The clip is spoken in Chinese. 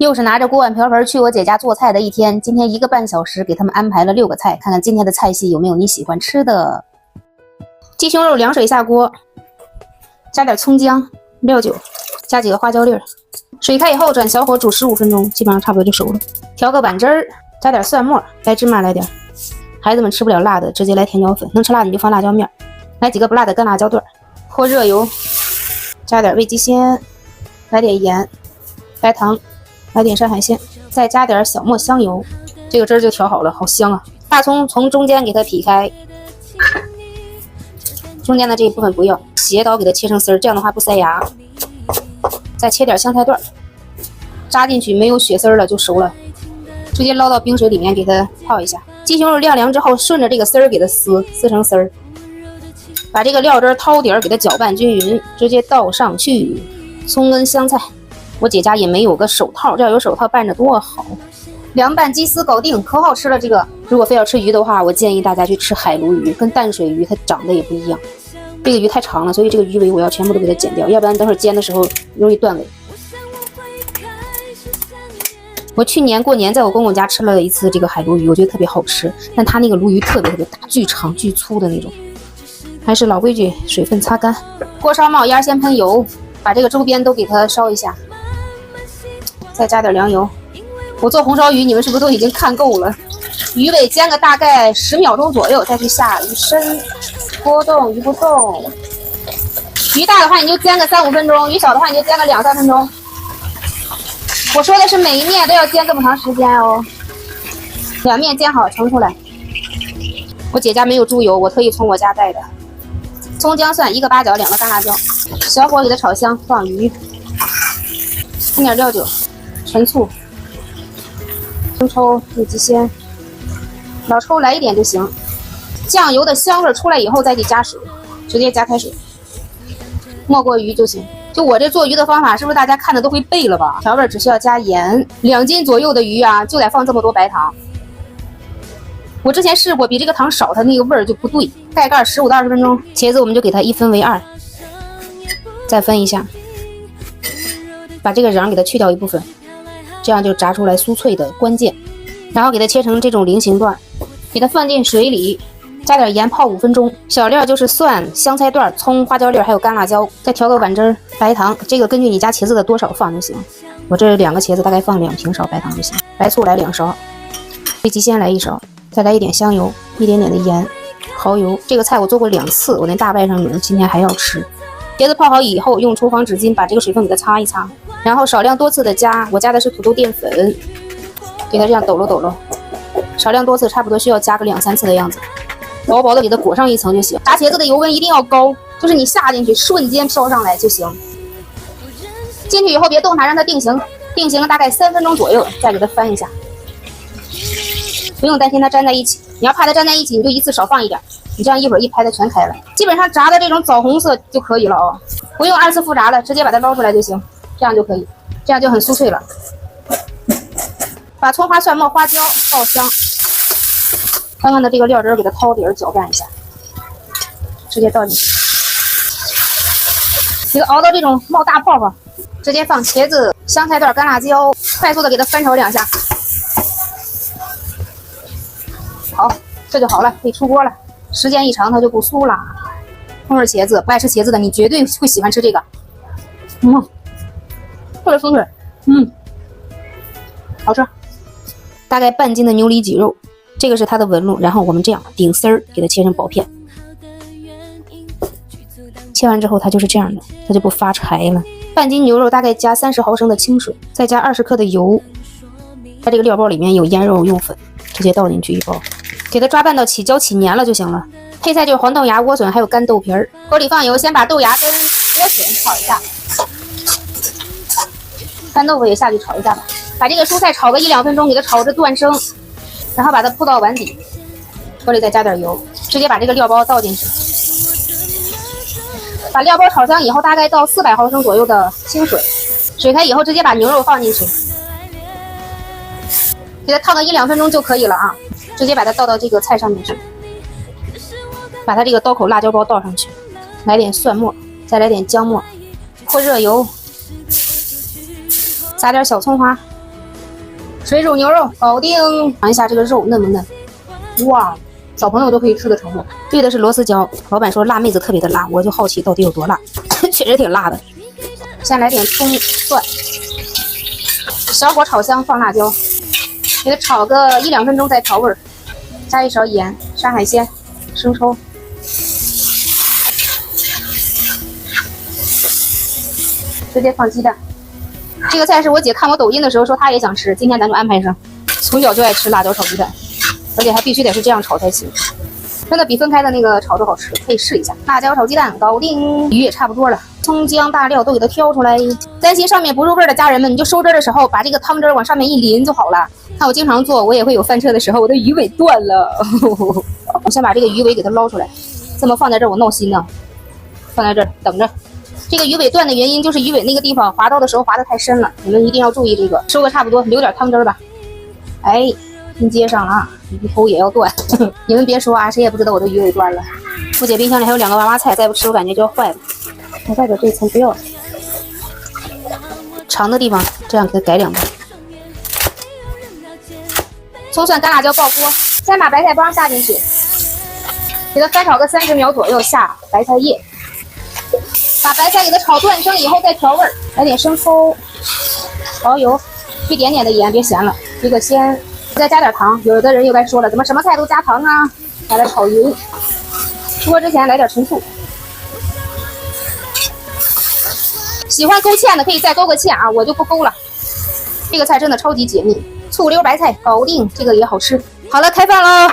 又是拿着锅碗瓢盆去我姐家做菜的一天，今天1个半小时给他们安排了6个菜，看看今天的菜系有没有你喜欢吃的。鸡胸肉凉水下锅，加点葱姜、料酒，加几个花椒粒，水开以后转小火煮15分钟，基本上差不多就熟了。调个板汁儿，加点蒜末，白芝麻来点。孩子们吃不了辣的，直接来甜椒粉，能吃辣的你就放辣椒面，来几个不辣的干辣椒段，泼热油，加点味极鲜，来点盐、白糖。来点山海鲜，再加点小磨香油，这个汁儿就调好了，好香啊！大葱从中间给它劈开，中间的这一部分不要，斜刀给它切成丝儿，这样的话不塞牙。再切点香菜段，扎进去没有血丝儿了就熟了，直接捞到冰水里面给它泡一下。鸡胸肉晾凉之后，顺着这个丝儿给它撕成丝儿，把这个料汁掏底儿给它搅拌均匀，直接倒上去。葱跟香菜。我姐家也没有个手套，这要有手套拌着多好。凉拌鸡丝搞定，可好吃了。这个如果非要吃鱼的话，我建议大家去吃海鲈鱼，跟淡水鱼它长得也不一样。这个鱼太长了，所以这个鱼尾我要全部都给它剪掉，要不然等会儿煎的时候容易断尾。我去年过年在我公公家吃了一次这个海鲈鱼，我觉得特别好吃，但它那个鲈鱼特别大，巨长巨粗的那种。还是老规矩，水分擦干。锅烧冒烟，先喷油，把这个周边都给它烧一下。再加点凉油，我做红烧鱼，你们是不是都已经看够了？鱼尾煎个大概10秒钟左右，再去下鱼身，拨动鱼不动。鱼大的话你就煎个3、5分钟，鱼小的话你就煎个2、3分钟。我说的是每一面都要煎这么长时间哦，2面煎好盛出来。我姐家没有猪油，我特意从我家带的。葱姜蒜1个八角，2个干辣椒，小火给它炒香，放鱼，喷点料酒。陈醋、生抽、味极鲜，老抽来一点就行。酱油的香味出来以后再去加水，直接加开水，没过鱼就行。就我这做鱼的方法，是不是大家看的都会背了吧？调味只需要加盐，2斤左右的鱼啊，就得放这么多白糖。我之前试过，比这个糖少，它那个味儿就不对。盖盖15到20分钟，茄子我们就给它1分为2，再分一下，把这个瓤给它去掉一部分。这样就炸出来酥脆的关键，然后给它切成这种菱形段，给它放进水里，加点盐泡5分钟。小料就是蒜、香菜段、葱、花椒粒还有干辣椒，再调个碗汁儿，白糖，这个根据你家茄子的多少放就行。我这2个茄子大概放2平勺白糖就行。白醋来2勺，味极鲜来1勺，再来一点香油，一点点的盐、蚝油。这个菜我做过2次，我连大外甥女今天还要吃。茄子泡好以后，用厨房纸巾把这个水分给它擦一擦，然后少量多次的加，我加的是土豆淀粉，给它这样抖搂抖搂，少量多次，差不多需要加个2、3次的样子，薄薄的给它裹上一层就行。炸茄子的油温一定要高，就是你下进去瞬间飘上来就行。进去以后别动它，让它定型，定型大概3分钟左右，再给它翻一下。不用担心它粘在一起，你要怕它粘在一起，你就一次少放一点，你这样一会儿一拍它全开了。基本上炸的这种枣红色就可以了哦，不用2次复炸了，直接把它捞出来就行，这样就可以，这样就很酥脆了。把葱花蒜末花椒爆香，刚刚的这个料汁给它掏底儿搅拌一下，直接倒进去，给它熬到这种冒大泡泡，直接放茄子、香菜段、干辣椒，快速的给它翻炒2下。好，这就好了，可以出锅了。时间一长它就不酥了。风味茄子，不爱吃茄子的你绝对会喜欢吃这个。特别酥脆，好吃。大概半斤的牛里脊肉，这个是它的纹路，然后我们这样顶丝儿给它切成薄片。切完之后它就是这样的，它就不发柴了。半斤牛肉大概加30毫升的清水，再加20克的油。它这个料包里面有腌肉用粉，直接倒进去1包，给它抓拌到起胶起黏了就行了。配菜就是黄豆芽、莴笋还有干豆皮儿。锅里放油，先把豆芽跟莴笋炒一下，干豆腐也下去炒一下吧。把这个蔬菜炒个1、2分钟，给它炒至断生，然后把它铺到碗底，锅里再加点油，直接把这个料包倒进去。把料包炒香以后，大概倒400毫升左右的清水，水开以后直接把牛肉放进去，给它烫个1、2分钟就可以了啊。直接把它倒到这个菜上面去，把它这个刀口辣椒包倒上去，来点蒜末，再来点姜末，泼热油，撒点小葱花，水煮牛肉搞定，尝一下这个肉嫩不嫩？哇，小朋友都可以吃的程度。对的是螺丝椒，老板说辣妹子特别的辣，我就好奇到底有多辣，确实挺辣的。先来点葱蒜，小火炒香，放辣椒，给它炒个1-2分钟再调味儿，加一勺盐，杀海鲜，生抽。直接放鸡蛋。这个菜是我姐看我抖音的时候说她也想吃，今天咱就安排上。从小就爱吃辣椒炒鸡蛋，而且还必须得是这样炒才行，真的比分开的那个炒着好吃，可以试一下。辣椒炒鸡蛋搞定，鱼也差不多了，葱姜大料都给它挑出来。担心上面不入味的家人们，你就收汁的时候把这个汤汁往上面一淋就好了。看我经常做，我也会有翻车的时候，我的鱼尾断了。我先把这个鱼尾给它捞出来，这么放在这儿我闹心呢，放在这儿等着。这个鱼尾断的原因就是鱼尾那个地方划刀的时候划得太深了，你们一定要注意这个。收个差不多，留点汤汁吧。哎，拼接上了啊，鱼头也要断。你们别说啊，谁也不知道我的鱼尾断了。我姐冰箱里还有2个娃娃菜，再不吃我感觉就要坏了。我外边这层不要了，长的地方这样给它改2瓣。葱蒜干辣椒爆锅，先把白菜帮下进去，给它翻炒个30秒左右，下白菜叶。把白菜给它炒断生以后再调味儿，来点生抽、蚝油，一点点的盐，别咸了。这个先再加点糖。有的人又该说了，怎么什么菜都加糖啊？把它炒匀。出锅之前来点陈醋。喜欢勾芡的可以再勾个芡啊，我就不勾了。这个菜真的超级解腻，醋溜白菜搞定，这个也好吃。好了，开饭喽！